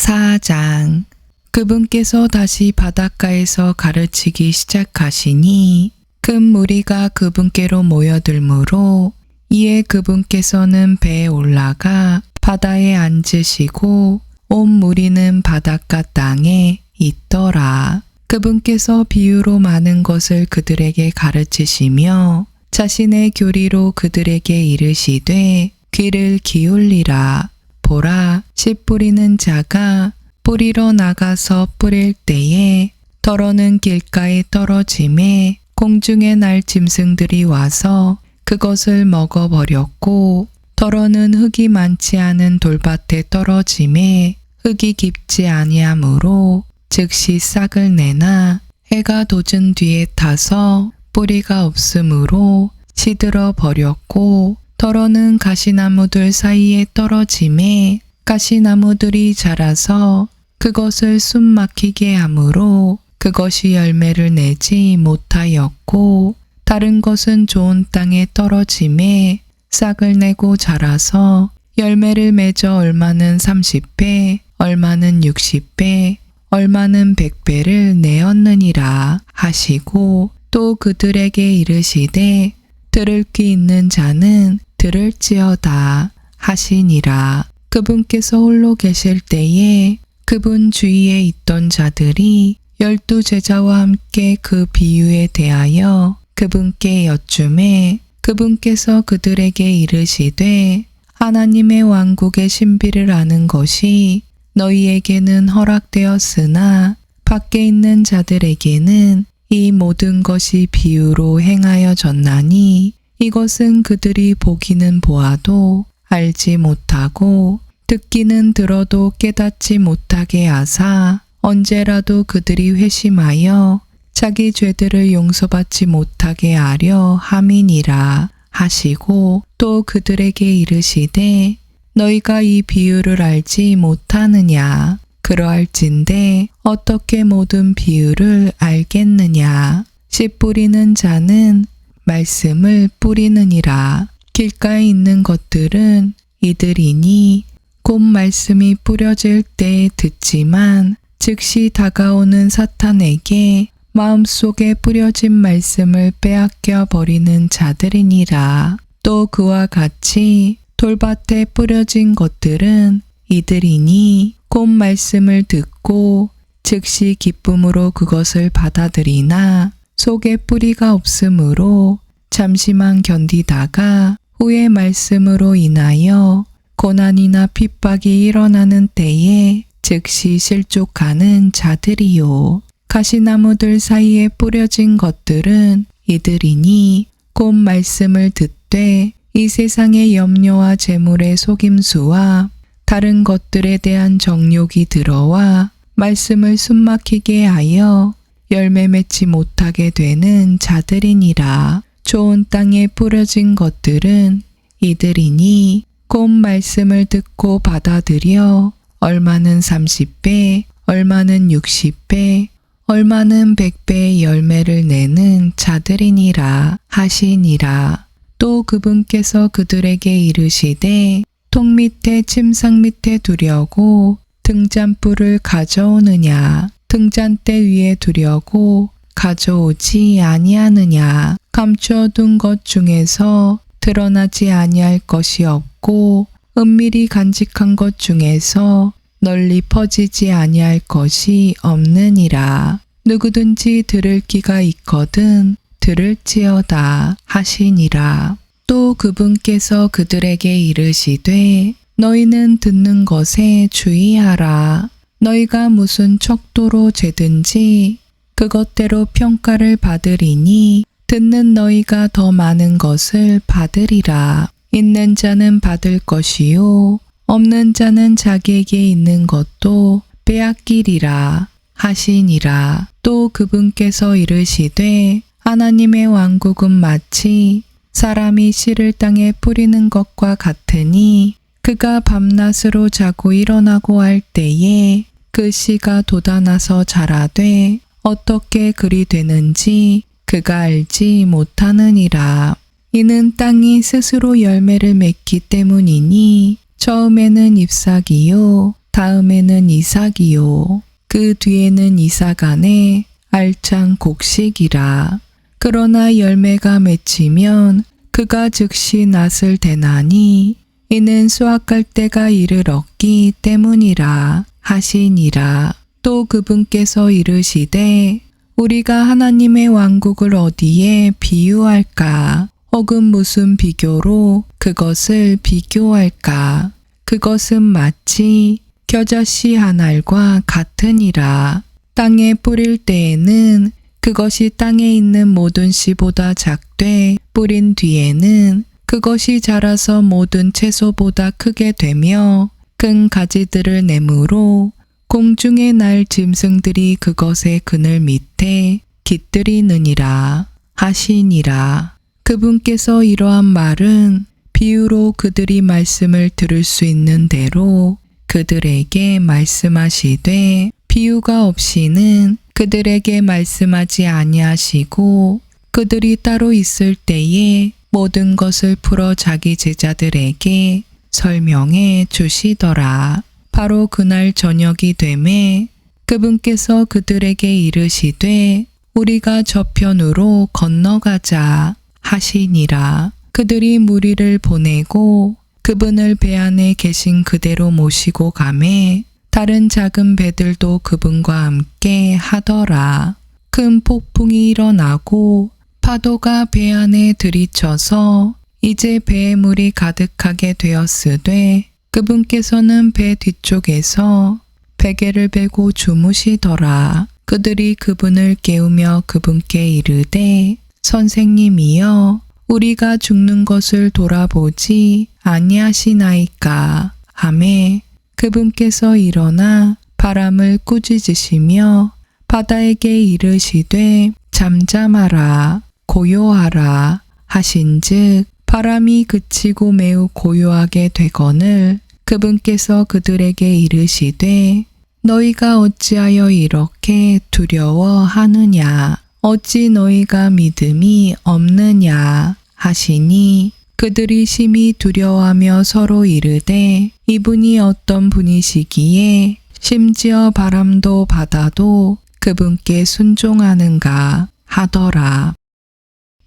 4장. 그분께서 다시 바닷가에서 가르치기 시작하시니 큰 무리가 그분께로 모여들므로 이에 그분께서는 배에 올라가 바다에 앉으시고 온 무리는 바닷가 땅에 있더라. 그분께서 비유로 많은 것을 그들에게 가르치시며 자신의 교리로 그들에게 이르시되 귀를 기울이라. 보라, 씨 뿌리는 자가 뿌리러 나가서 뿌릴 때에 더러는 길가에 떨어짐에 공중에 날 짐승들이 와서 그것을 먹어버렸고 더러는 흙이 많지 않은 돌밭에 떨어짐에 흙이 깊지 아니하므로 즉시 싹을 내나 해가 돋은 뒤에 타서 뿌리가 없으므로 시들어 버렸고 더러는 가시나무들 사이에 떨어짐에 가시나무들이 자라서 그것을 숨 막히게 하므로 그것이 열매를 내지 못하였고 다른 것은 좋은 땅에 떨어짐에 싹을 내고 자라서 열매를 맺어 얼마는 30배, 얼마는 60배, 얼마는 100배를 내었느니라 하시고 또 그들에게 이르시되 들을 귀 있는 자는 들을지어다 하시니라. 그분께서 홀로 계실 때에 그분 주위에 있던 자들이 12 제자와 함께 그 비유에 대하여 그분께 여쭈매 그분께서 그들에게 이르시되 하나님의 왕국의 신비를 아는 것이 너희에게는 허락되었으나 밖에 있는 자들에게는 이 모든 것이 비유로 행하여졌나니 이것은 그들이 보기는 보아도 알지 못하고 듣기는 들어도 깨닫지 못하게 하사 언제라도 그들이 회심하여 자기 죄들을 용서받지 못하게 하려 함이니라 하시고 또 그들에게 이르시되 너희가 이 비유를 알지 못하느냐. 그러할진대 어떻게 모든 비유를 알겠느냐. 씨 뿌리는 자는 말씀을 뿌리느니라. 길가에 있는 것들은 이들이니 곧 말씀이 뿌려질 때 듣지만 즉시 다가오는 사탄에게 마음속에 뿌려진 말씀을 빼앗겨 버리는 자들이니라. 또 그와 같이 돌밭에 뿌려진 것들은 이들이니 곧 말씀을 듣고 즉시 기쁨으로 그것을 받아들이나 속에 뿌리가 없으므로 잠시만 견디다가 후에 말씀으로 인하여 고난이나 핍박이 일어나는 때에 즉시 실족하는 자들이요. 가시나무들 사이에 뿌려진 것들은 이들이니 곧 말씀을 듣되 이 세상의 염려와 재물의 속임수와 다른 것들에 대한 정욕이 들어와 말씀을 숨막히게 하여 열매 맺지 못하게 되는 자들이니라. 좋은 땅에 뿌려진 것들은 이들이니 곧 말씀을 듣고 받아들여 얼마는 30배, 얼마는 60배, 얼마는 100배의 열매를 내는 자들이니라 하시니라. 또 그분께서 그들에게 이르시되 통 밑에 침상 밑에 두려고 등잔불을 가져오느냐. 등잔대 위에 두려고 가져오지 아니하느냐. 감추어둔 것 중에서 드러나지 아니할 것이 없고 은밀히 간직한 것 중에서 널리 퍼지지 아니할 것이 없느니라. 누구든지 들을 귀가 있거든 들을지어다 하시니라. 또 그분께서 그들에게 이르시되 너희는 듣는 것에 주의하라. 너희가 무슨 척도로 재든지 그것대로 평가를 받으리니 듣는 너희가 더 많은 것을 받으리라. 있는 자는 받을 것이요 없는 자는 자기에게 있는 것도 빼앗기리라 하시니라. 또 그분께서 이르시되 하나님의 왕국은 마치 사람이 씨를 땅에 뿌리는 것과 같으니 그가 밤낮으로 자고 일어나고 할 때에 그 씨가 돋아나서 자라되 어떻게 그리 되는지 그가 알지 못하느니라. 이는 땅이 스스로 열매를 맺기 때문이니 처음에는 잎사귀요 다음에는 이삭이요. 그 뒤에는 이삭 안에 알찬 곡식이라. 그러나 열매가 맺히면 그가 즉시 낫을 대나니 이는 수확할 때가 이르렀기 때문이라 하시니라. 또 그분께서 이르시되 우리가 하나님의 왕국을 어디에 비유할까? 혹은 무슨 비교로 그것을 비교할까? 그것은 마치 겨자씨 한 알과 같으니라. 땅에 뿌릴 때에는 그것이 땅에 있는 모든 씨보다 작되 뿌린 뒤에는 그것이 자라서 모든 채소보다 크게 되며 큰 가지들을 내므로 공중에 날 짐승들이 그것의 그늘 밑에 깃들이느니라 하시니라. 그분께서 이러한 말은 비유로 그들이 말씀을 들을 수 있는 대로 그들에게 말씀하시되 비유가 없이는 그들에게 말씀하지 아니하시고 그들이 따로 있을 때에 모든 것을 풀어 자기 제자들에게 설명해 주시더라. 바로 그날 저녁이 되매 그분께서 그들에게 이르시되 우리가 저편으로 건너가자 하시니라. 그들이 무리를 보내고 그분을 배 안에 계신 그대로 모시고 가매 다른 작은 배들도 그분과 함께 하더라. 큰 폭풍이 일어나고 파도가 배 안에 들이쳐서 이제 배에 물이 가득하게 되었으되 그분께서는 배 뒤쪽에서 베개를 베고 주무시더라. 그들이 그분을 깨우며 그분께 이르되 선생님이여 우리가 죽는 것을 돌아보지 아니하시나이까 하매 그분께서 일어나 바람을 꾸짖으시며 바다에게 이르시되 잠잠하라 고요하라 하신즉 바람이 그치고 매우 고요하게 되거늘 그분께서 그들에게 이르시되 너희가 어찌하여 이렇게 두려워하느냐 어찌 너희가 믿음이 없느냐 하시니 그들이 심히 두려워하며 서로 이르되 이분이 어떤 분이시기에 심지어 바람도 바다도 그분께 순종하는가 하더라.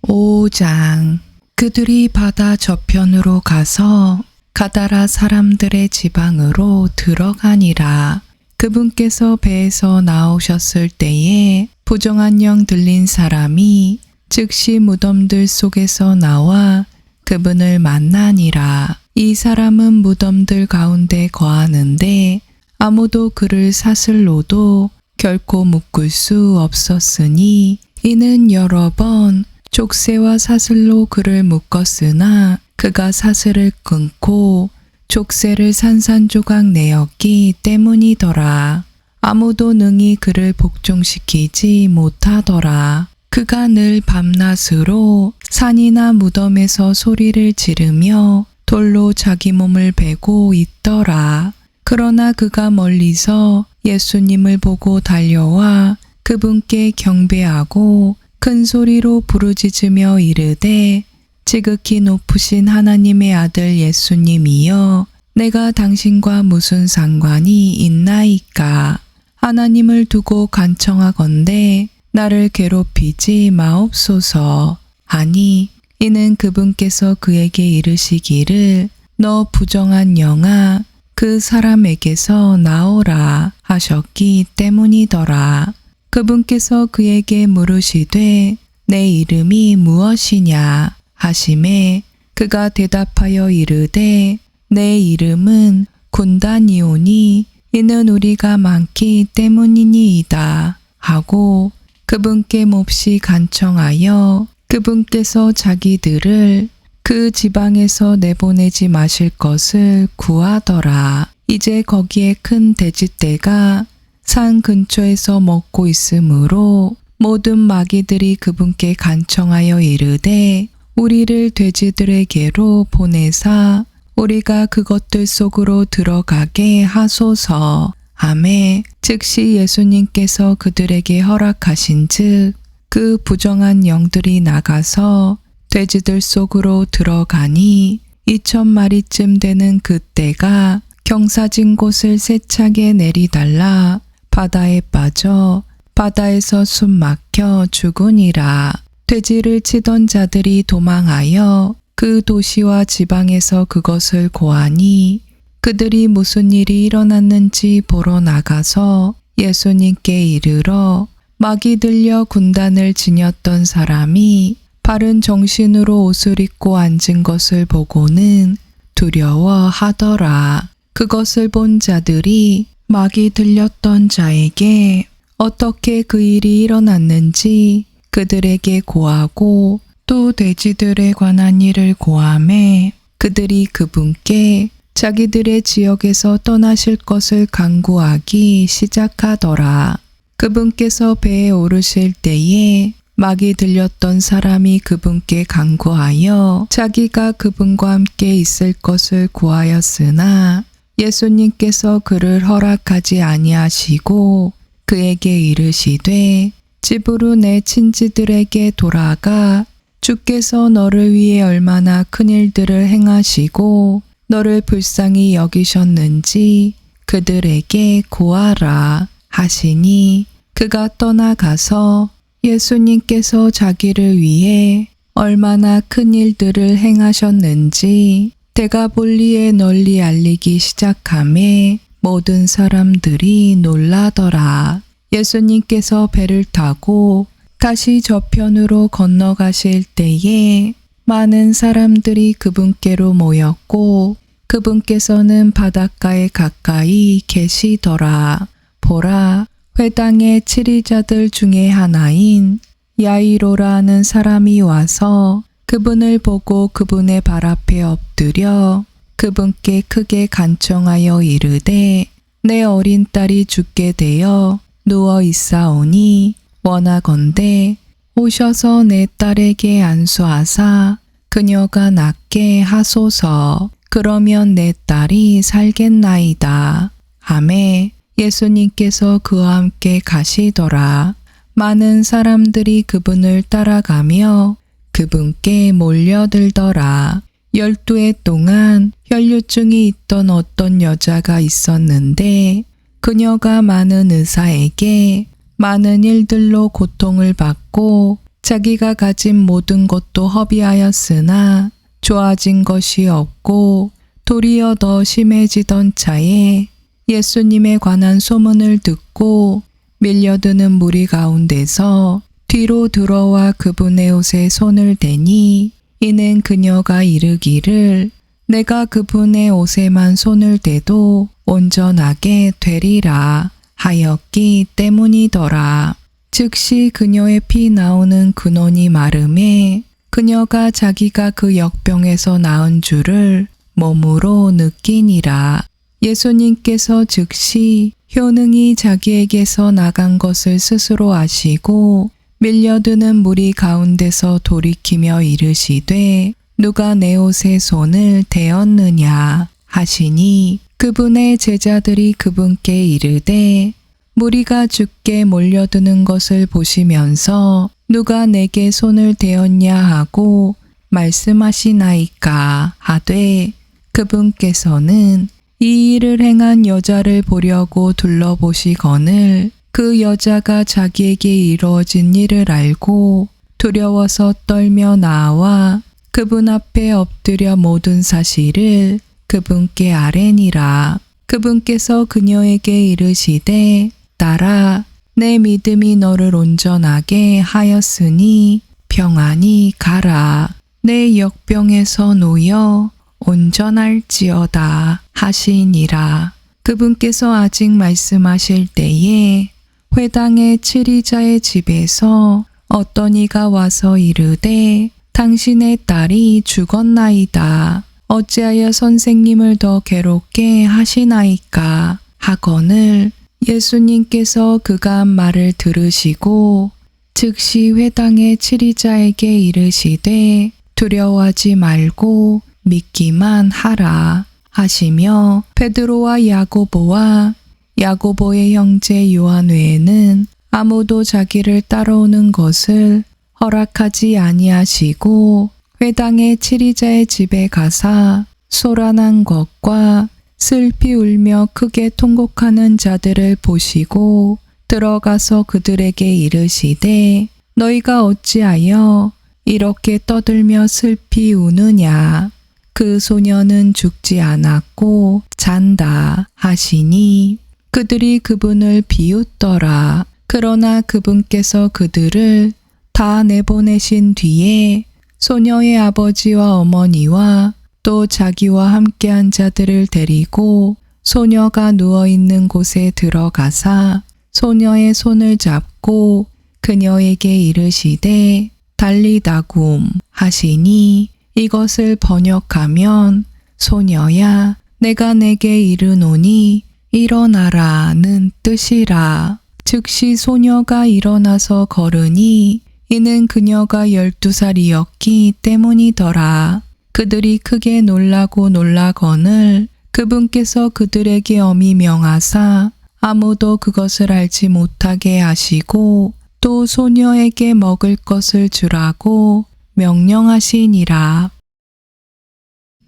5장 그들이 바다 저편으로 가서 가다라 사람들의 지방으로 들어가니라. 그분께서 배에서 나오셨을 때에 부정한 영 들린 사람이 즉시 무덤들 속에서 나와 그분을 만나니라. 이 사람은 무덤들 가운데 거하는데 아무도 그를 사슬로도 결코 묶을 수 없었으니 이는 여러 번 족쇄와 사슬로 그를 묶었으나 그가 사슬을 끊고 족쇄를 산산조각 내었기 때문이더라. 아무도 능히 그를 복종시키지 못하더라. 그가 늘 밤낮으로 산이나 무덤에서 소리를 지르며 돌로 자기 몸을 베고 있더라. 그러나 그가 멀리서 예수님을 보고 달려와 그분께 경배하고 큰 소리로 부르짖으며 이르되 지극히 높으신 하나님의 아들 예수님이여 내가 당신과 무슨 상관이 있나이까. 하나님을 두고 간청하건대 나를 괴롭히지 마옵소서. 아니 이는 그분께서 그에게 이르시기를 너 부정한 영아 그 사람에게서 나오라 하셨기 때문이더라. 그분께서 그에게 물으시되 내 이름이 무엇이냐 하시매 그가 대답하여 이르되 내 이름은 군단이오니 이는 우리가 많기 때문이니이다 하고 그분께 몹시 간청하여 그분께서 자기들을 그 지방에서 내보내지 마실 것을 구하더라. 이제 거기에 큰 돼지떼가 산 근처에서 먹고 있으므로 모든 마귀들이 그분께 간청하여 이르되 우리를 돼지들에게로 보내사 우리가 그것들 속으로 들어가게 하소서. 하매 즉시 예수님께서 그들에게 허락하신즉 그 부정한 영들이 나가서 돼지들 속으로 들어가니 2,000마리쯤 되는 그떼가 경사진 곳을 세차게 내리달라 바다에 빠져 바다에서 숨 막혀 죽으니라. 돼지를 치던 자들이 도망하여 그 도시와 지방에서 그것을 고하니 그들이 무슨 일이 일어났는지 보러 나가서 예수님께 이르러 막이 들려 군단을 지녔던 사람이 바른 정신으로 옷을 입고 앉은 것을 보고는 두려워하더라. 그것을 본 자들이 막이 들렸던 자에게 어떻게 그 일이 일어났는지 그들에게 고하고 또 돼지들에 관한 일을 고하매 그들이 그분께 자기들의 지역에서 떠나실 것을 간구하기 시작하더라. 그분께서 배에 오르실 때에 막이 들렸던 사람이 그분께 간구하여 자기가 그분과 함께 있을 것을 구하였으나 예수님께서 그를 허락하지 아니하시고 그에게 이르시되 집으로 내 친지들에게 돌아가 주께서 너를 위해 얼마나 큰 일들을 행하시고 너를 불쌍히 여기셨는지 그들에게 고하라 하시니 그가 떠나가서 예수님께서 자기를 위해 얼마나 큰 일들을 행하셨는지 데가볼리에 널리 알리기 시작하매 모든 사람들이 놀라더라. 예수님께서 배를 타고 다시 저편으로 건너가실 때에 많은 사람들이 그분께로 모였고 그분께서는 바닷가에 가까이 계시더라. 보라, 회당의 치리자들 중에 하나인 야이로라는 사람이 와서 그분을 보고 그분의 발 앞에 엎드려 그분께 크게 간청하여 이르되 내 어린 딸이 죽게 되어 누워 있사오니 원하건대 오셔서 내 딸에게 안수하사 그녀가 낫게 하소서. 그러면 내 딸이 살겠나이다. 하매 예수님께서 그와 함께 가시더라. 많은 사람들이 그분을 따라가며 그분께 몰려들더라. 12해 동안 혈류증이 있던 어떤 여자가 있었는데 그녀가 많은 의사에게 많은 일들로 고통을 받고 자기가 가진 모든 것도 허비하였으나 좋아진 것이 없고 도리어 더 심해지던 차에 예수님에 관한 소문을 듣고 밀려드는 무리 가운데서 뒤로 들어와 그분의 옷에 손을 대니 이는 그녀가 이르기를 내가 그분의 옷에만 손을 대도 온전하게 되리라 하였기 때문이더라. 즉시 그녀의 피 나오는 근원이 마름에 그녀가 자기가 그 역병에서 나은 줄을 몸으로 느끼니라. 예수님께서 즉시 효능이 자기에게서 나간 것을 스스로 아시고 밀려드는 무리 가운데서 돌이키며 이르시되 누가 내 옷에 손을 대었느냐 하시니 그분의 제자들이 그분께 이르되 무리가 주께 몰려드는 것을 보시면서 누가 내게 손을 대었냐 하고 말씀하시나이까 하되 그분께서는 이 일을 행한 여자를 보려고 둘러보시거늘 그 여자가 자기에게 이루어진 일을 알고 두려워서 떨며 나와 그분 앞에 엎드려 모든 사실을 그분께 아뢰니라. 그분께서 그녀에게 이르시되 딸아 내 믿음이 너를 온전하게 하였으니 평안히 가라. 내 역병에서 놓여 온전할지어다 하시니라. 그분께서 아직 말씀하실 때에 회당의 치리자의 집에서 어떤 이가 와서 이르되 당신의 딸이 죽었나이다. 어찌하여 선생님을 더 괴롭게 하시나이까 하거늘 예수님께서 그가 한 말을 들으시고 즉시 회당의 치리자에게 이르시되 두려워하지 말고 믿기만 하라 하시며 베드로와 야고보와 야고보의 형제 요한 외에는 아무도 자기를 따라오는 것을 허락하지 아니하시고 회당의 치리자의 집에 가사 소란한 것과 슬피 울며 크게 통곡하는 자들을 보시고 들어가서 그들에게 이르시되 너희가 어찌하여 이렇게 떠들며 슬피 우느냐. 그 소녀는 죽지 않았고 잔다 하시니 그들이 그분을 비웃더라. 그러나 그분께서 그들을 다 내보내신 뒤에 소녀의 아버지와 어머니와 또 자기와 함께한 자들을 데리고 소녀가 누워있는 곳에 들어가사 소녀의 손을 잡고 그녀에게 이르시되 달리다굼 하시니 이것을 번역하면 소녀야 내가 내게 이르노니 일어나라는 뜻이라. 즉시 소녀가 일어나서 걸으니 이는 그녀가 12살이었기 때문이더라. 그들이 크게 놀라고 놀라거늘 그분께서 그들에게 엄히 명하사 아무도 그것을 알지 못하게 하시고 또 소녀에게 먹을 것을 주라고 명령하시니라.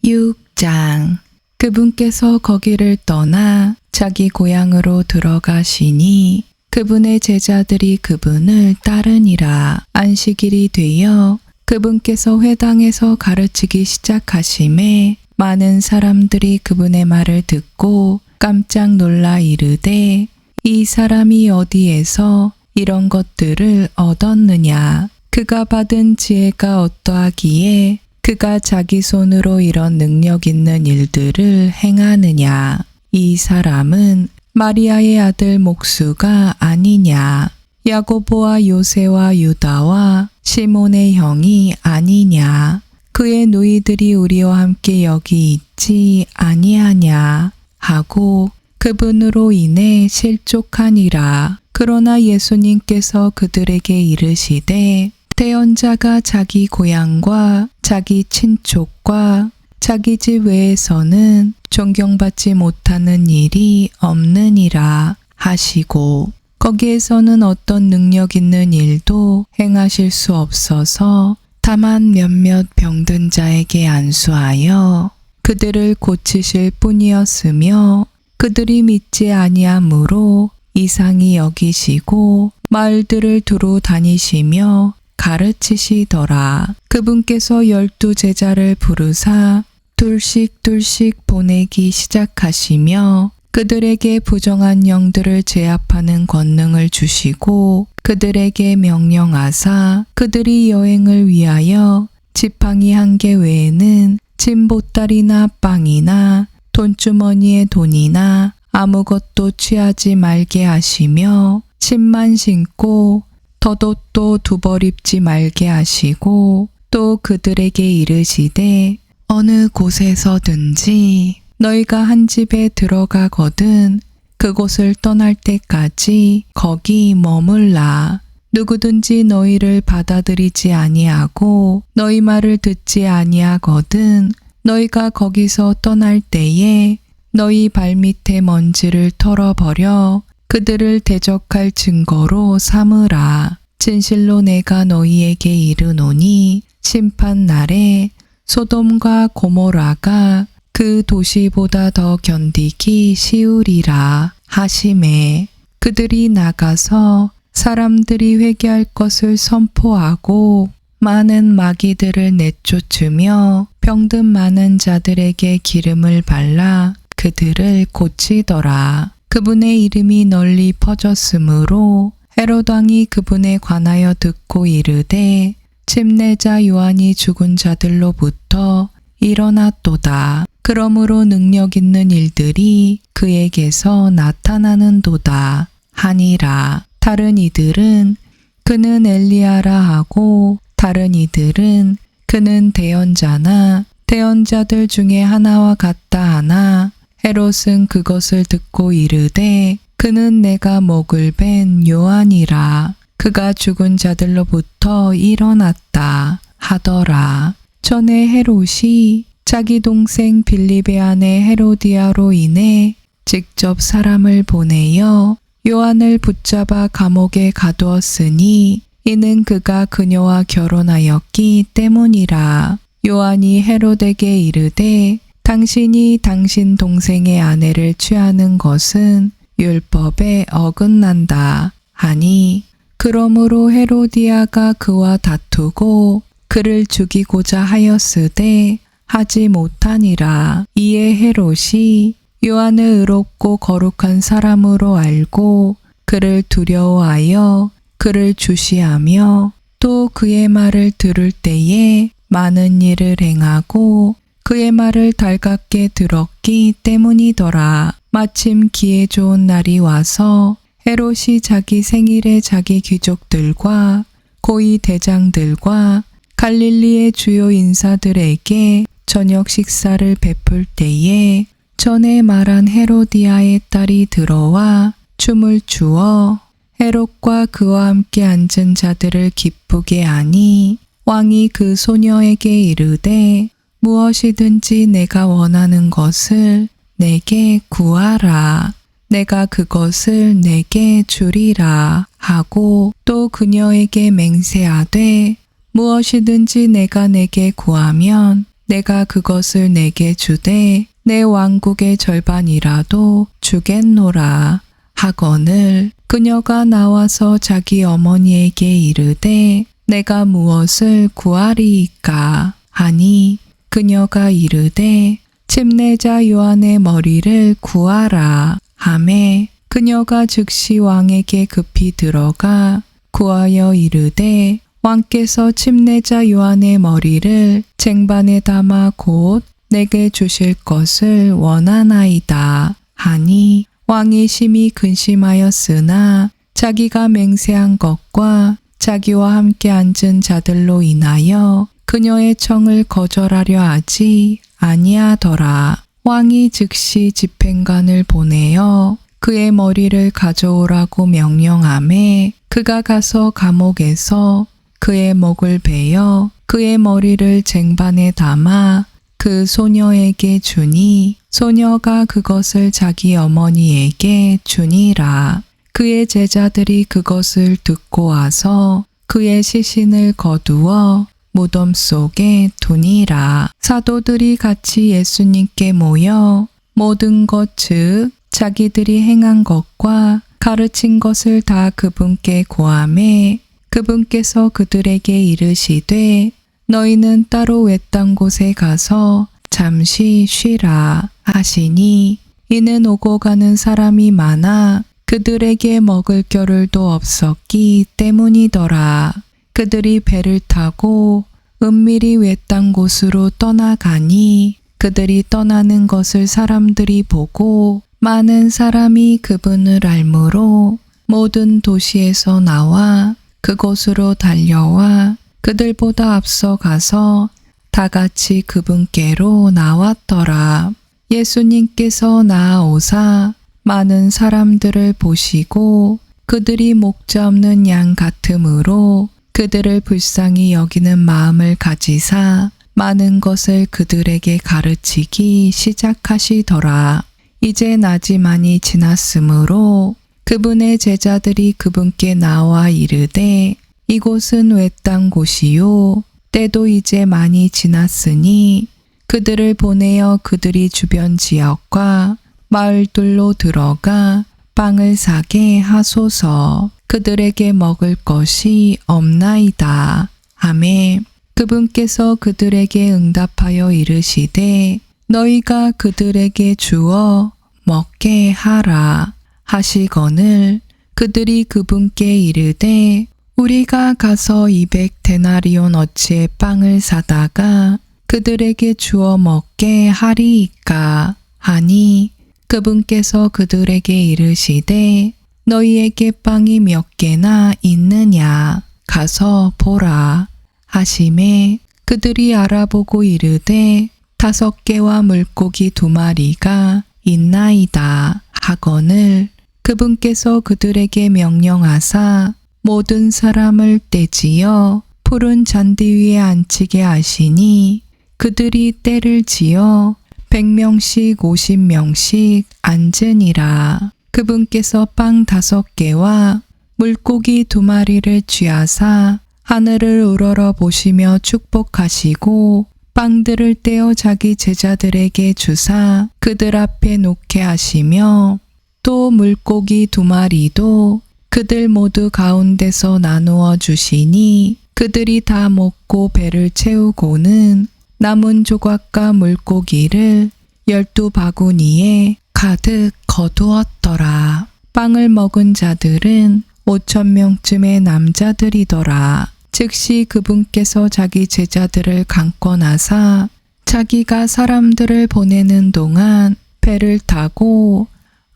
6장. 그분께서 거기를 떠나 자기 고향으로 들어가시니 그분의 제자들이 그분을 따르니라. 안식일이 되어 그분께서 회당에서 가르치기 시작하심에 많은 사람들이 그분의 말을 듣고 깜짝 놀라 이르되 이 사람이 어디에서 이런 것들을 얻었느냐. 그가 받은 지혜가 어떠하기에 그가 자기 손으로 이런 능력 있는 일들을 행하느냐. 이 사람은 마리아의 아들 목수가 아니냐. 야고보와 요새와 유다와 시몬의 형이 아니냐. 그의 누이들이 우리와 함께 여기 있지 아니하냐 하고 그분으로 인해 실족하니라. 그러나 예수님께서 그들에게 이르시되 태연자가 자기 고향과 자기 친족과 자기 집 외에서는 존경받지 못하는 일이 없느니라 하시고 거기에서는 어떤 능력 있는 일도 행하실 수 없어서 다만 몇몇 병든 자에게 안수하여 그들을 고치실 뿐이었으며 그들이 믿지 아니하므로 이상히 여기시고 마을들을 두루 다니시며 가르치시더라. 그분께서 12 제자를 부르사 둘씩 보내기 시작하시며 그들에게 부정한 영들을 제압하는 권능을 주시고 그들에게 명령하사 그들이 여행을 위하여 지팡이 한 개 외에는 짐보따리나 빵이나 돈주머니에 돈이나 아무것도 취하지 말게 하시며 침만 신고 덧옷도 2벌 입지 말게 하시고 또 그들에게 이르시되 어느 곳에서든지 너희가 한 집에 들어가거든 그곳을 떠날 때까지 거기 머물라. 누구든지 너희를 받아들이지 아니하고 너희 말을 듣지 아니하거든 너희가 거기서 떠날 때에 너희 발밑에 먼지를 털어버려 그들을 대적할 증거로 삼으라. 진실로 내가 너희에게 이르노니 심판 날에 소돔과 고모라가 그 도시보다 더 견디기 쉬우리라 하시매 그들이 나가서 사람들이 회개할 것을 선포하고 많은 마귀들을 내쫓으며 병든 많은 자들에게 기름을 발라 그들을 고치더라. 그분의 이름이 널리 퍼졌으므로 헤롯 왕이 그분에 관하여 듣고 이르되 침례자 요한이 죽은 자들로부터 일어났도다. 그러므로 능력 있는 일들이 그에게서 나타나는도다 하니라. 다른 이들은 그는 엘리야라 하고 다른 이들은 그는 대언자나 대언자들 중에 하나와 같다 하나 헤롯은 그것을 듣고 이르되 그는 내가 목을 벤 요한이라. 그가 죽은 자들로부터 일어났다 하더라. 전에 헤롯이 자기 동생 빌립의 아내 헤로디아로 인해 직접 사람을 보내어 요한을 붙잡아 감옥에 가두었으니 이는 그가 그녀와 결혼하였기 때문이라. 요한이 헤롯에게 이르되 당신이 당신 동생의 아내를 취하는 것은 율법에 어긋난다 하니, 그러므로 헤로디아가 그와 다투고 그를 죽이고자 하였으되 하지 못하니라. 이에 헤롯이 요한을 의롭고 거룩한 사람으로 알고 그를 두려워하여 그를 주시하며 또 그의 말을 들을 때에 많은 일을 행하고 그의 말을 달갑게 들었기 때문이더라. 마침 기회 좋은 날이 와서 헤롯이 자기 생일에 자기 귀족들과 고위 대장들과 갈릴리의 주요 인사들에게 저녁 식사를 베풀 때에 전에 말한 헤로디아의 딸이 들어와 춤을 추어 헤롯과 그와 함께 앉은 자들을 기쁘게 하니, 왕이 그 소녀에게 이르되 무엇이든지 내가 원하는 것을 내게 구하라. 내가 그것을 내게 주리라 하고 또 그녀에게 맹세하되 무엇이든지 내가 내게 구하면 내가 그것을 내게 주되 내 왕국의 절반이라도 주겠노라 하거늘, 그녀가 나와서 자기 어머니에게 이르되 내가 무엇을 구하리이까 하니, 그녀가 이르되 침례자 요한의 머리를 구하라 하매, 그녀가 즉시 왕에게 급히 들어가 구하여 이르되 왕께서 침례자 요한의 머리를 쟁반에 담아 곧 내게 주실 것을 원하나이다 하니, 왕이 심히 근심하였으나 자기가 맹세한 것과 자기와 함께 앉은 자들로 인하여 그녀의 청을 거절하려 하지 아니하더라. 왕이 즉시 집행관을 보내어 그의 머리를 가져오라고 명령하매 그가 가서 감옥에서 그의 목을 베어 그의 머리를 쟁반에 담아 그 소녀에게 주니, 소녀가 그것을 자기 어머니에게 주니라. 그의 제자들이 그것을 듣고 와서 그의 시신을 거두어 무덤 속에 두니라. 사도들이 같이 예수님께 모여 모든 것 즉 자기들이 행한 것과 가르친 것을 다 그분께 고하매, 그분께서 그들에게 이르시되 너희는 따로 외딴 곳에 가서 잠시 쉬라 하시니, 이는 오고 가는 사람이 많아 그들에게 먹을 겨를도 없었기 때문이더라. 그들이 배를 타고 은밀히 외딴 곳으로 떠나가니 그들이 떠나는 것을 사람들이 보고 많은 사람이 그분을 알므로 모든 도시에서 나와 그곳으로 달려와 그들보다 앞서 가서 다 같이 그분께로 나왔더라. 예수님께서 나아오사 많은 사람들을 보시고 그들이 목자 없는 양 같으므로 그들을 불쌍히 여기는 마음을 가지사 많은 것을 그들에게 가르치기 시작하시더라. 이제 낮이 많이 지났으므로 그분의 제자들이 그분께 나와 이르되 이곳은 외딴 곳이요 때도 이제 많이 지났으니 그들을 보내어 그들이 주변 지역과 마을들로 들어가 빵을 사게 하소서. 그들에게 먹을 것이 없나이다 하매, 그분께서 그들에게 응답하여 이르시되 너희가 그들에게 주어 먹게 하라 하시거늘, 그들이 그분께 이르되 우리가 가서 200데나리온 어치의 빵을 사다가 그들에게 주어 먹게 하리이까 하니, 그분께서 그들에게 이르시되 너희에게 빵이 몇 개나 있느냐 가서 보라 하시매, 그들이 알아보고 이르되 5개와 물고기 2마리가 있나이다 하거늘, 그분께서 그들에게 명령하사 모든 사람을 떼지어 푸른 잔디 위에 앉히게 하시니, 그들이 떼를 지어 100명씩 50명씩 앉으니라. 그분께서 빵 5개와 물고기 2마리를 취하사 하늘을 우러러 보시며 축복하시고 빵들을 떼어 자기 제자들에게 주사 그들 앞에 놓게 하시며 또 물고기 2마리도 그들 모두 가운데서 나누어 주시니 그들이 다 먹고 배를 채우고는 남은 조각과 물고기를 12바구니에 가득 거두었더라. 빵을 먹은 자들은 5,000명쯤의 남자들이더라. 즉시 그분께서 자기 제자들을 강권하사 자기가 사람들을 보내는 동안 배를 타고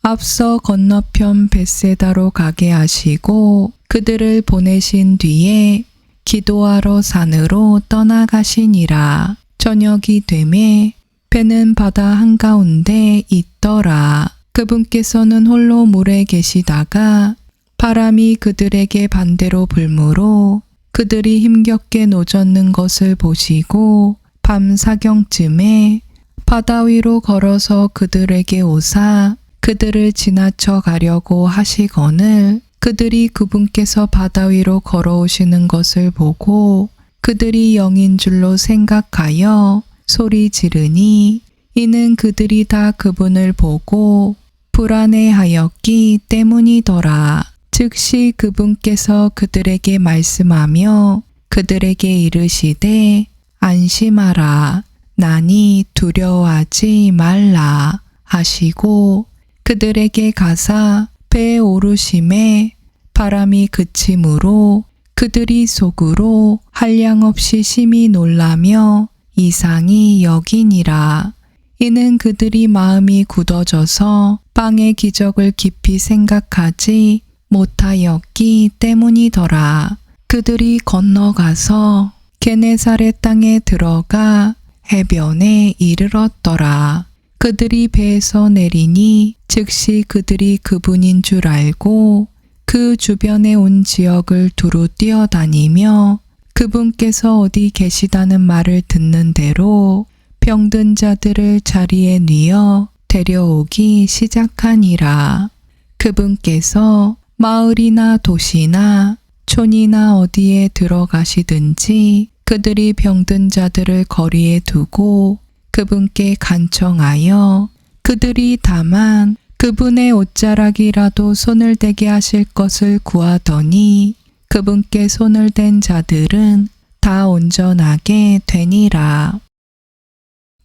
앞서 건너편 벳세다로 가게 하시고 그들을 보내신 뒤에 기도하러 산으로 떠나가시니라. 저녁이 되매 배는 바다 한가운데 있더라. 그분께서는 홀로 물에 계시다가 바람이 그들에게 반대로 불므로 그들이 힘겹게 노젓는 것을 보시고 밤 사경쯤에 바다 위로 걸어서 그들에게 오사 그들을 지나쳐 가려고 하시거늘 그들이 그분께서 바다 위로 걸어오시는 것을 보고 그들이 영인 줄로 생각하여 소리 지르니 이는 그들이 다 그분을 보고 불안해하였기 때문이더라. 즉시 그분께서 그들에게 말씀하며 그들에게 이르시되 안심하라. 나니 두려워하지 말라 하시고 그들에게 가사 배에 오르심에 바람이 그치므로 그들이 속으로 한량없이 심히 놀라며 이상히 여기니라. 이는 그들이 마음이 굳어져서 빵의 기적을 깊이 생각하지 못하였기 때문이더라. 그들이 건너가서 게네사렛 땅에 들어가 해변에 이르렀더라. 그들이 배에서 내리니 즉시 그들이 그분인 줄 알고 그 주변에 온 지역을 두루 뛰어다니며 그분께서 어디 계시다는 말을 듣는 대로 병든 자들을 자리에 뉘어 데려오기 시작하니라. 그분께서 마을이나 도시나 촌이나 어디에 들어가시든지 그들이 병든 자들을 거리에 두고 그분께 간청하여 그들이 다만 그분의 옷자락이라도 손을 대게 하실 것을 구하더니 그분께 손을 댄 자들은 다 온전하게 되니라.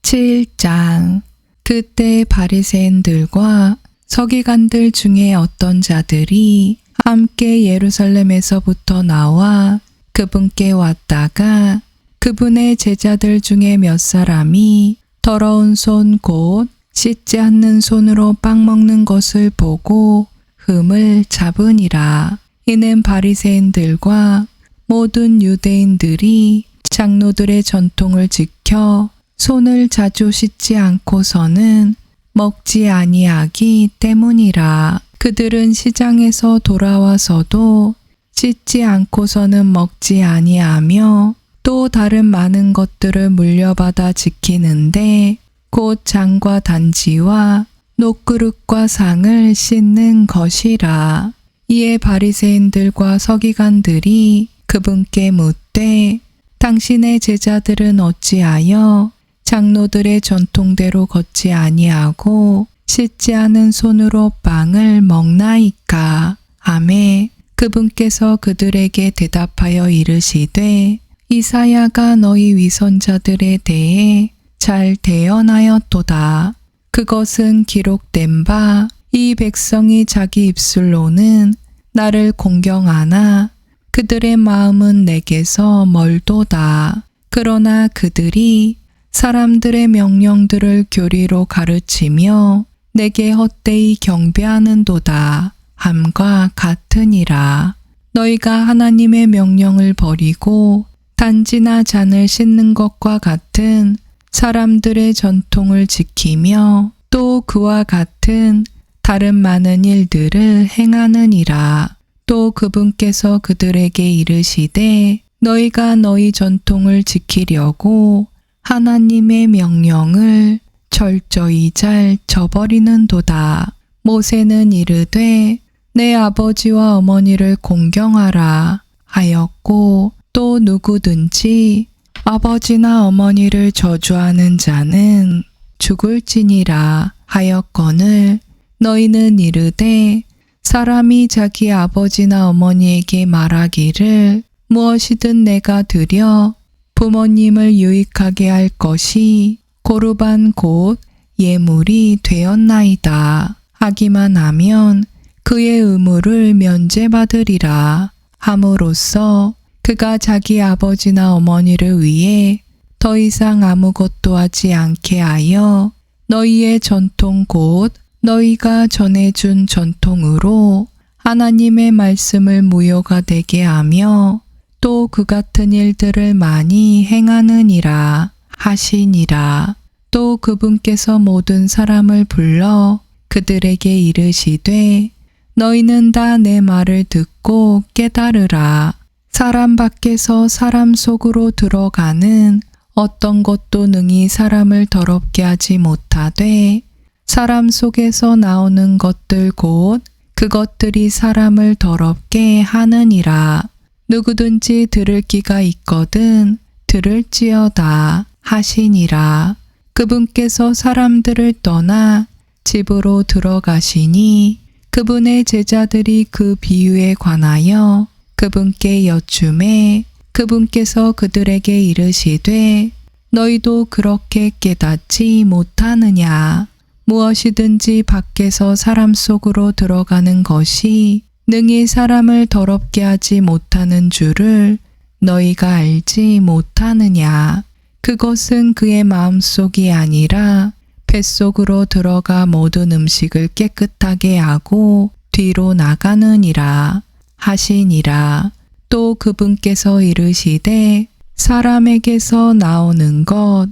7장. 그때 바리새인들과 서기관들 중에 어떤 자들이 함께 예루살렘에서부터 나와 그분께 왔다가 그분의 제자들 중에 몇 사람이 더러운 손 곧 씻지 않는 손으로 빵 먹는 것을 보고 흠을 잡으니라. 이는 바리새인들과 모든 유대인들이 장로들의 전통을 지켜 손을 자주 씻지 않고서는 먹지 아니하기 때문이라. 그들은 시장에서 돌아와서도 씻지 않고서는 먹지 아니하며 또 다른 많은 것들을 물려받아 지키는데 곧 장과 단지와 녹그릇과 상을 씻는 것이라. 이에 바리새인들과 서기관들이 그분께 묻되 당신의 제자들은 어찌하여 장로들의 전통대로 걷지 아니하고 씻지 않은 손으로 빵을 먹나이까? 하매 그분께서 그들에게 대답하여 이르시되 이사야가 너희 위선자들에 대해 잘 대언하였도다. 그것은 기록된 바 이 백성이 자기 입술로는 나를 공경하나 그들의 마음은 내게서 멀도다. 그러나 그들이 사람들의 명령들을 교리로 가르치며 내게 헛되이 경배하는도다. 함과 같으니라. 너희가 하나님의 명령을 버리고 단지나 잔을 씻는 것과 같은 사람들의 전통을 지키며 또 그와 같은 다른 많은 일들을 행하느니라. 또 그분께서 그들에게 이르시되 너희가 너희 전통을 지키려고 하나님의 명령을 철저히 잘 저버리는도다. 모세는 이르되 내 아버지와 어머니를 공경하라 하였고 또 누구든지 아버지나 어머니를 저주하는 자는 죽을지니라 하였거늘 너희는 이르되 사람이 자기 아버지나 어머니에게 말하기를 무엇이든 내가 드려 부모님을 유익하게 할 것이 고르반 곧 예물이 되었나이다 하기만 하면 그의 의무를 면제받으리라 함으로써 그가 자기 아버지나 어머니를 위해 더 이상 아무것도 하지 않게 하여 너희의 전통 곧 너희가 전해준 전통으로 하나님의 말씀을 무효가 되게 하며 또 그 같은 일들을 많이 행하느니라 하시니라. 또 그분께서 모든 사람을 불러 그들에게 이르시되 너희는 다 내 말을 듣고 깨달으라. 사람 밖에서 사람 속으로 들어가는 어떤 것도 능히 사람을 더럽게 하지 못하되 사람 속에서 나오는 것들 곧 그것들이 사람을 더럽게 하느니라. 누구든지 들을 귀가 있거든 들을지어다 하시니라. 그분께서 사람들을 떠나 집으로 들어가시니 그분의 제자들이 그 비유에 관하여 그분께 여쭈매 그분께서 그들에게 이르시되 너희도 그렇게 깨닫지 못하느냐. 무엇이든지 밖에서 사람 속으로 들어가는 것이 능히 사람을 더럽게 하지 못하는 줄을 너희가 알지 못하느냐. 그것은 그의 마음속이 아니라 뱃속으로 들어가 모든 음식을 깨끗하게 하고 뒤로 나가느니라 하시니라. 또 그분께서 이르시되 사람에게서 나오는 것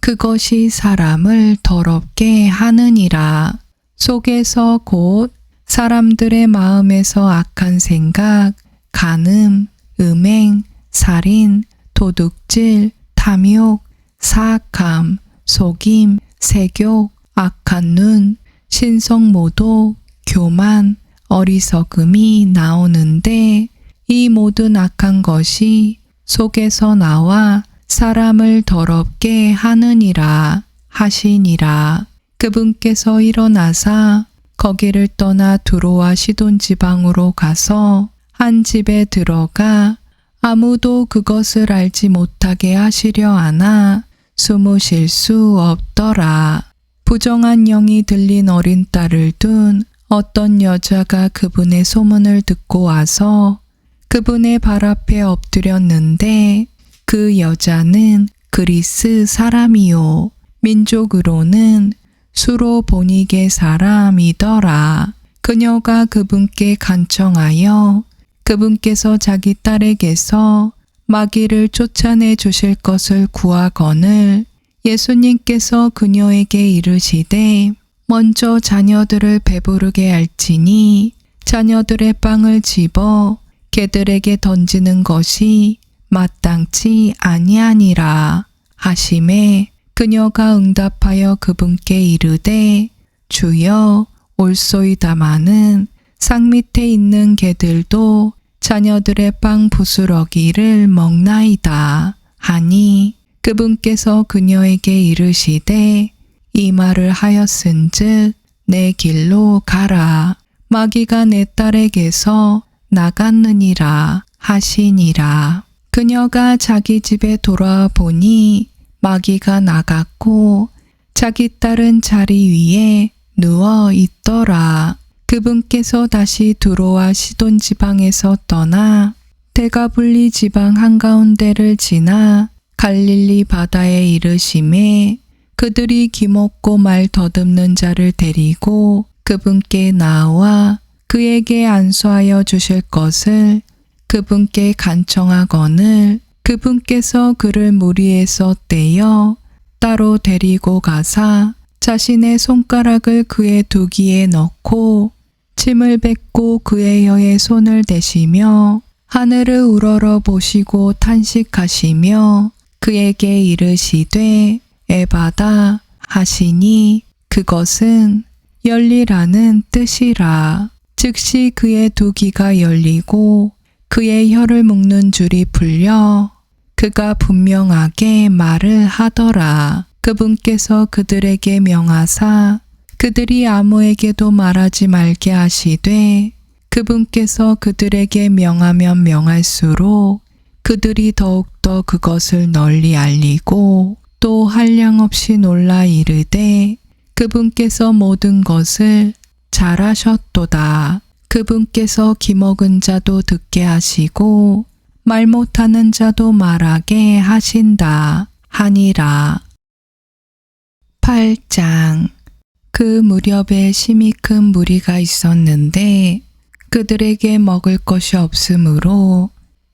그것이 사람을 더럽게 하느니라. 속에서 곧 사람들의 마음에서 악한 생각, 간음, 음행, 살인, 도둑질, 탐욕, 사악함, 속임, 세욕, 악한 눈, 신성모독, 교만, 어리석음이 나오는데 이 모든 악한 것이 속에서 나와 사람을 더럽게 하느니라 하시니라. 그분께서 일어나사 거기를 떠나 두로와 시돈 지방으로 가서 한 집에 들어가 아무도 그것을 알지 못하게 하시려 하나 숨으실 수 없더라. 부정한 영이 들린 어린 딸을 둔 어떤 여자가 그분의 소문을 듣고 와서 그분의 발 앞에 엎드렸는데 그 여자는 그리스 사람이요 민족으로는 수로보니게 사람이더라. 그녀가 그분께 간청하여 그분께서 자기 딸에게서 마귀를 쫓아내 주실 것을 구하거늘 예수님께서 그녀에게 이르시되 먼저 자녀들을 배부르게 할지니 자녀들의 빵을 집어 개들에게 던지는 것이 마땅치 아니하니라 하시매 그녀가 응답하여 그분께 이르되 주여 올소이다마는 상 밑에 있는 개들도 자녀들의 빵 부스러기를 먹나이다 하니 그분께서 그녀에게 이르시되 이 말을 하였은즉 내 길로 가라. 마귀가 내 딸에게서 나갔느니라 하시니라. 그녀가 자기 집에 돌아와 보니 마귀가 나갔고 자기 딸은 자리 위에 누워 있더라. 그분께서 다시 두로와 시돈 지방에서 떠나 데가블리 지방 한가운데를 지나 갈릴리 바다에 이르심에 그들이 기먹고 말 더듬는 자를 데리고 그분께 나와 그에게 안수하여 주실 것을 그분께 간청하거늘 그분께서 그를 무리에서 떼어 따로 데리고 가사 자신의 손가락을 그의 두기에 넣고 침을 뱉고 그의 혀에 손을 대시며 하늘을 우러러 보시고 탄식하시며 그에게 이르시되 에바다 하시니 그것은 열리라는 뜻이라. 즉시 그의 두기가 열리고 그의 혀를 묶는 줄이 풀려 그가 분명하게 말을 하더라. 그분께서 그들에게 명하사 그들이 아무에게도 말하지 말게 하시되 그분께서 그들에게 명하면 명할수록 그들이 더욱더 그것을 널리 알리고 또 한량없이 놀라 이르되 그분께서 모든 것을 잘하셨도다. 그분께서 기먹은 자도 듣게 하시고 말 못하는 자도 말하게 하신다 하니라. 8장. 그 무렵에 심히 큰 무리가 있었는데 그들에게 먹을 것이 없으므로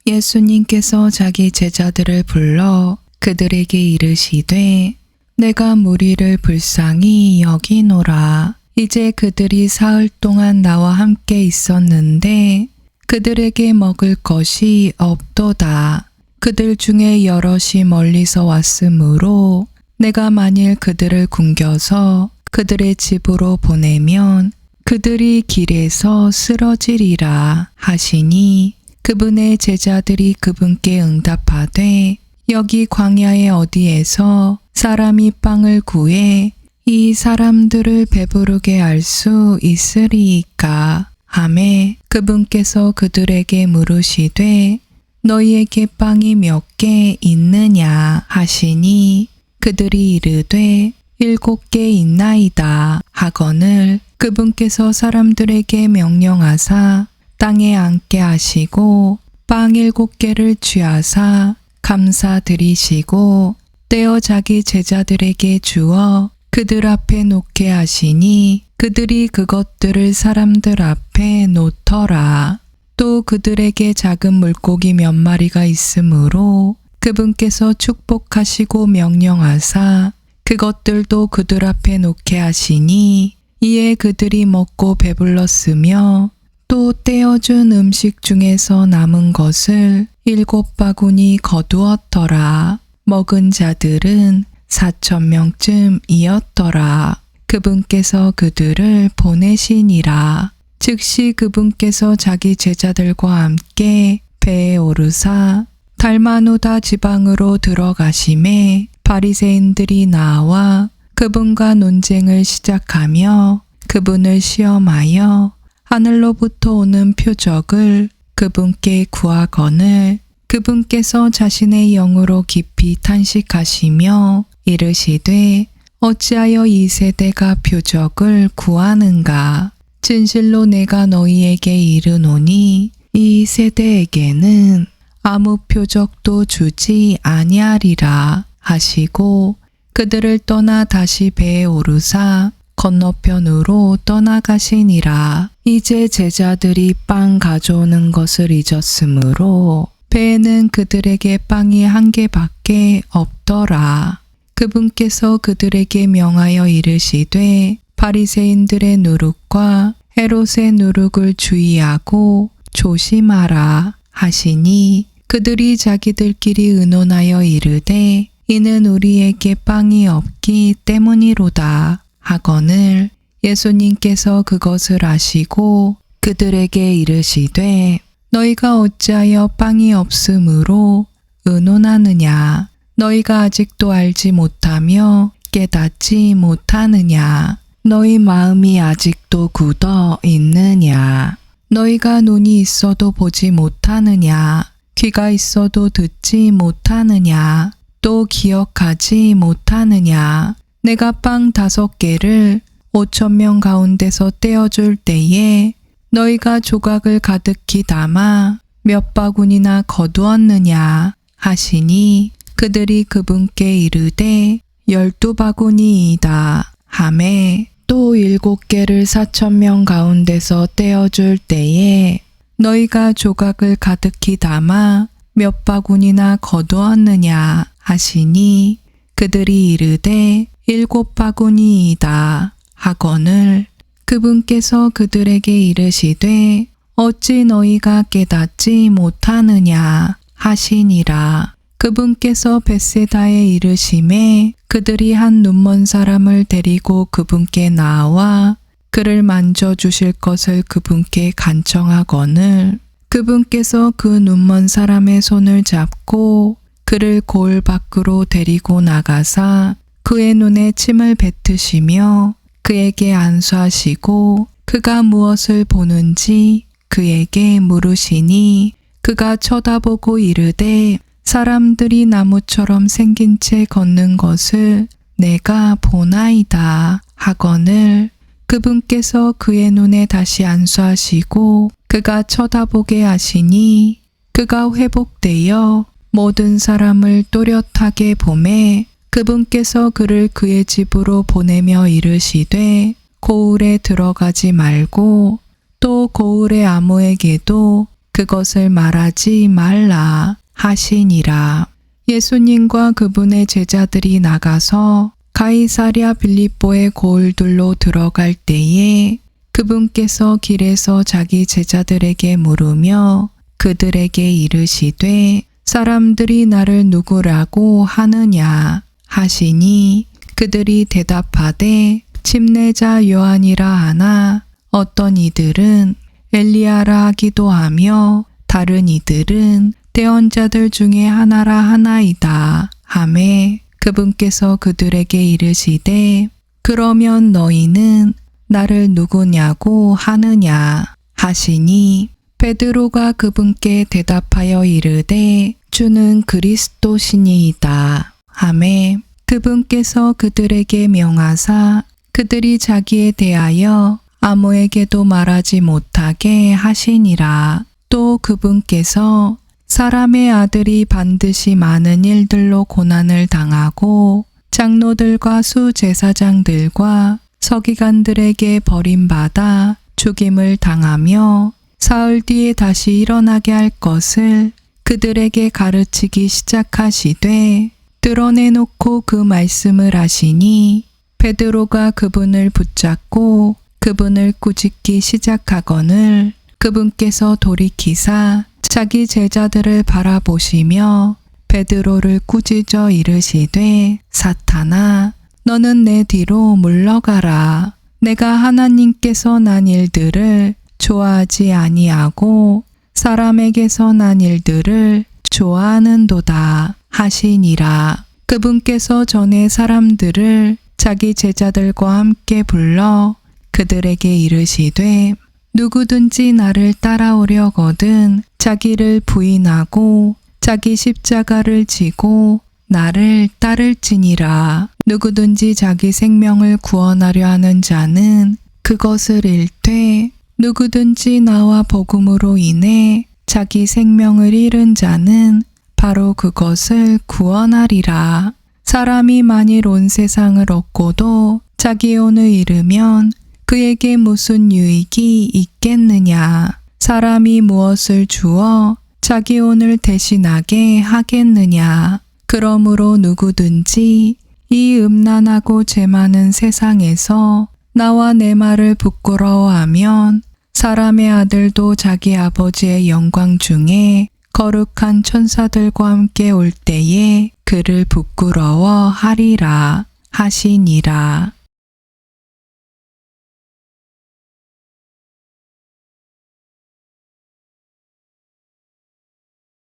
예수님께서 자기 제자들을 불러 그들에게 이르시되 내가 무리를 불쌍히 여기노라. 이제 그들이 사흘 동안 나와 함께 있었는데 그들에게 먹을 것이 없도다. 그들 중에 여럿이 멀리서 왔으므로 내가 만일 그들을 굶겨서 그들의 집으로 보내면 그들이 길에서 쓰러지리라 하시니 그분의 제자들이 그분께 응답하되 여기 광야의 어디에서 사람이 빵을 구해 이 사람들을 배부르게 할 수 있으리이까 하매 그분께서 그들에게 물으시되 너희에게 빵이 몇 개 있느냐 하시니 그들이 이르되 7개 있나이다 하거늘 그분께서 사람들에게 명령하사 땅에 앉게 하시고 빵 7개를 취하사 감사드리시고 떼어 자기 제자들에게 주어 그들 앞에 놓게 하시니 그들이 그것들을 사람들 앞에 놓더라. 또 그들에게 작은 물고기 몇 마리가 있으므로 그분께서 축복하시고 명령하사 그것들도 그들 앞에 놓게 하시니 이에 그들이 먹고 배불렀으며 또 떼어준 음식 중에서 남은 것을 7바구니 거두었더라. 먹은 자들은 4,000명쯤이었더라. 그분께서 그들을 보내시니라. 즉시 그분께서 자기 제자들과 함께 배에 오르사 달마누다 지방으로 들어가심에 바리새인들이 나와 그분과 논쟁을 시작하며 그분을 시험하여 하늘로부터 오는 표적을 그분께 구하거늘 그분께서 자신의 영으로 깊이 탄식하시며 이르시되 어찌하여 이 세대가 표적을 구하는가? 진실로 내가 너희에게 이르노니 이 세대에게는 아무 표적도 주지 아니하리라 하시고 그들을 떠나 다시 배에 오르사 건너편으로 떠나가시니라. 이제 제자들이 빵 가져오는 것을 잊었으므로 배에는 그들에게 빵이 1개밖에 없더라. 그분께서 그들에게 명하여 이르시되 바리새인들의 누룩과 헤롯의 누룩을 주의하고 조심하라 하시니 그들이 자기들끼리 의논하여 이르되 이는 우리에게 빵이 없기 때문이로다 하거늘 예수님께서 그것을 아시고 그들에게 이르시되 너희가 어찌하여 빵이 없으므로 의논하느냐? 너희가 아직도 알지 못하며 깨닫지 못하느냐? 너희 마음이 아직도 굳어 있느냐? 너희가 눈이 있어도 보지 못하느냐? 귀가 있어도 듣지 못하느냐? 또 기억하지 못하느냐? 내가 빵 5개를 5,000명 가운데서 떼어줄 때에 너희가 조각을 가득히 담아 몇 바구니나 거두었느냐 하시니 그들이 그분께 이르되 12바구니이다 하매 또 7개를 4,000명 가운데서 떼어줄 때에 너희가 조각을 가득히 담아 몇 바구니나 거두었느냐 하시니 그들이 이르되 7바구니이다 하거늘 그분께서 그들에게 이르시되 어찌 너희가 깨닫지 못하느냐 하시니라. 그분께서 벳세다에 이르심에 그들이 한 눈먼 사람을 데리고 그분께 나와 그를 만져주실 것을 그분께 간청하거늘 그분께서 그 눈먼 사람의 손을 잡고 그를 고을 밖으로 데리고 나가사 그의 눈에 침을 뱉으시며 그에게 안수하시고 그가 무엇을 보는지 그에게 물으시니 그가 쳐다보고 이르되 사람들이 나무처럼 생긴 채 걷는 것을 내가 보나이다 하거늘 그분께서 그의 눈에 다시 안수하시고 그가 쳐다보게 하시니 그가 회복되어 모든 사람을 또렷하게 보매 그분께서 그를 그의 집으로 보내며 이르시되 고을에 들어가지 말고 또 고을의 아무에게도 그것을 말하지 말라 하시니라. 예수님과 그분의 제자들이 나가서 가이사랴 빌립보의 고을들로 들어갈 때에 그분께서 길에서 자기 제자들에게 물으며 그들에게 이르시되 사람들이 나를 누구라고 하느냐 하시니 그들이 대답하되 침례자 요한이라 하나 어떤 이들은 엘리야라 하기도 하며 다른 이들은 대언자들 중에 하나라 하나이다 하매 그분께서 그들에게 이르시되 그러면 너희는 나를 누구냐고 하느냐 하시니 베드로가 그분께 대답하여 이르되 주는 그리스도시니이다 하매 그분께서 그들에게 명하사 그들이 자기에 대하여 아무에게도 말하지 못하게 하시니라. 또 그분께서 사람의 아들이 반드시 많은 일들로 고난을 당하고 장로들과 수제사장들과 서기관들에게 버림받아 죽임을 당하며 사흘 뒤에 다시 일어나게 할 것을 그들에게 가르치기 시작하시되 드러내놓고 그 말씀을 하시니 베드로가 그분을 붙잡고 그분을 꾸짖기 시작하거늘 그분께서 돌이키사 자기 제자들을 바라보시며 베드로를 꾸짖어 이르시되 사탄아 너는 내 뒤로 물러가라. 내가 하나님께서 난 일들을 좋아하지 아니하고 사람에게서 난 일들을 좋아하는도다 하시니라. 그분께서 전에 사람들을 자기 제자들과 함께 불러 그들에게 이르시되 누구든지 나를 따라오려거든 자기를 부인하고 자기 십자가를 지고 나를 따를지니라. 누구든지 자기 생명을 구원하려 하는 자는 그것을 잃되 누구든지 나와 복음으로 인해 자기 생명을 잃은 자는 바로 그것을 구원하리라. 사람이 만일 온 세상을 얻고도 자기 혼을 잃으면 그에게 무슨 유익이 있겠느냐? 사람이 무엇을 주어 자기 혼을 대신하게 하겠느냐? 그러므로 누구든지 이 음란하고 죄 많은 세상에서 나와 내 말을 부끄러워하면 사람의 아들도 자기 아버지의 영광 중에 거룩한 천사들과 함께 올 때에 그를 부끄러워하리라 하시니라.